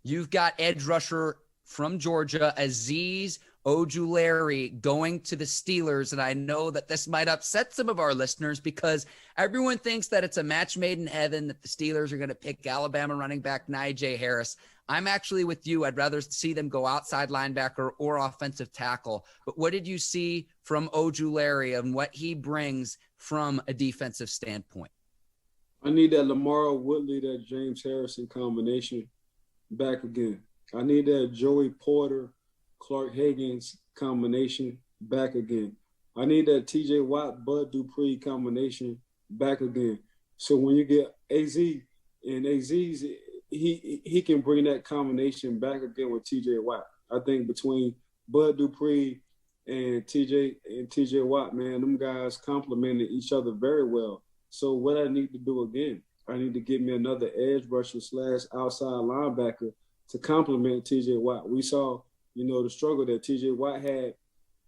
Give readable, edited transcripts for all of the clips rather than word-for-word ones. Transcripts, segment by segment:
You've got edge rusher from Georgia, Azeez Ojulari, going to the Steelers. And I know that this might upset some of our listeners because everyone thinks that it's a match made in heaven, that the Steelers are going to pick Alabama running back Najee Harris. I'm actually with you. I'd rather see them go outside linebacker or offensive tackle. But what did you see from Ojulari and what he brings from a defensive standpoint? I need that Lamar Woodley, that James Harrison combination back again. I need that Joey Porter, Clark Higgins combination back again. I need that T.J. Watt, Bud Dupree combination back again. So when you get Azeez, he can bring that combination back again with T.J. Watt. I think between Bud Dupree and T.J. Watt, man, them guys complemented each other very well. So what I need to do again, I need to get me another edge rusher / outside linebacker to complement T.J. Watt. We saw, the struggle that T.J. Watt had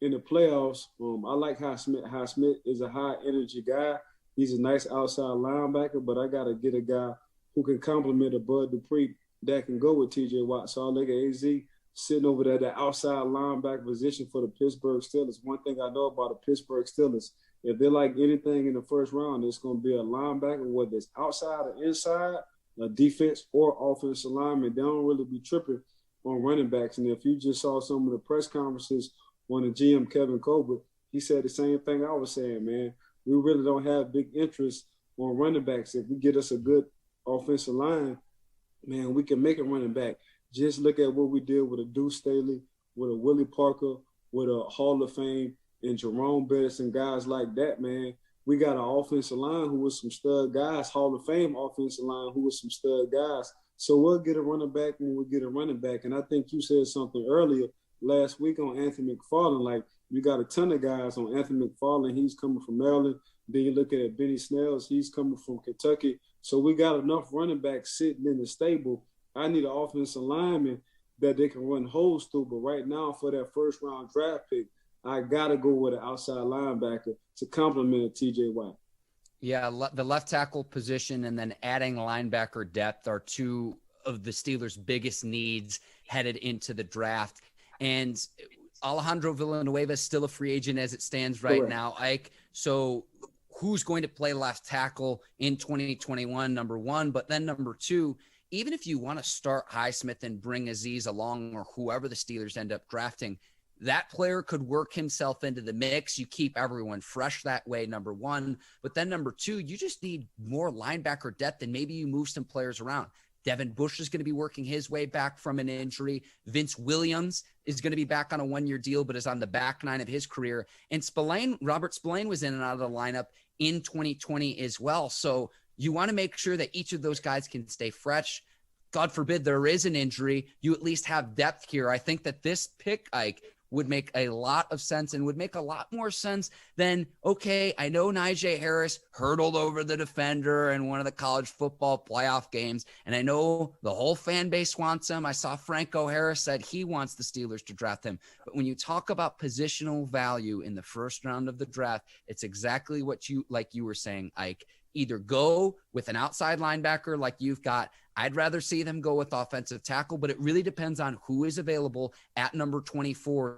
in the playoffs. I like Highsmith. Smith is a high-energy guy. He's a nice outside linebacker, but I got to get a guy who can complement a Bud Dupree that can go with T.J. Watt. So I look at Azeez sitting over there, the outside linebacker position for the Pittsburgh Steelers. One thing I know about the Pittsburgh Steelers, if they like anything in the first round, it's going to be a linebacker, whether it's outside or inside, a defense or offensive lineman. They don't really be tripping on running backs. And if you just saw some of the press conferences on the GM, Kevin Colbert, he said the same thing I was saying, man. We really don't have big interest on running backs. If we get us a good offensive line, man, we can make a running back. Just look at what we did with a Deuce Staley, with a Willie Parker, with a Hall of Fame, and Jerome Bettis and guys like that, man. We got an offensive line who was some stud guys, Hall of Fame offensive line who was some stud guys. So we'll get a running back when we get a running back. And I think you said something earlier last week on Anthony McFarland. Like, you got a ton of guys on Anthony McFarland. He's coming from Maryland. Then you look at Benny Snells. He's coming from Kentucky. So we got enough running backs sitting in the stable. I need an offensive lineman that they can run holes through. But right now, for that first-round draft pick, I got to go with an outside linebacker to complement T.J. Watt. Yeah, the left tackle position and then adding linebacker depth are two of the Steelers' biggest needs headed into the draft. And Alejandro Villanueva is still a free agent as it stands right Correct. now, Ike. So who's going to play left tackle in 2021, number one? But then number two, even if you want to start Highsmith and bring Azeez along or whoever the Steelers end up drafting, that player could work himself into the mix. You keep everyone fresh that way, number one. But then number two, you just need more linebacker depth, and maybe you move some players around. Devin Bush is going to be working his way back from an injury. Vince Williams is going to be back on a one-year deal, but is on the back nine of his career. And Robert Spillane was in and out of the lineup in 2020 as well. So you want to make sure that each of those guys can stay fresh. God forbid there is an injury. You at least have depth here. I think that this pick, Ike, would make a lot of sense and would make a lot more sense than, okay, I know Najee Harris hurdled over the defender in one of the college football playoff games, and I know the whole fan base wants him. I saw Franco Harris said he wants the Steelers to draft him. But when you talk about positional value in the first round of the draft, it's exactly what you were saying, Ike. Either go with an outside linebacker like you've got. I'd rather see them go with offensive tackle, but it really depends on who is available at number 24.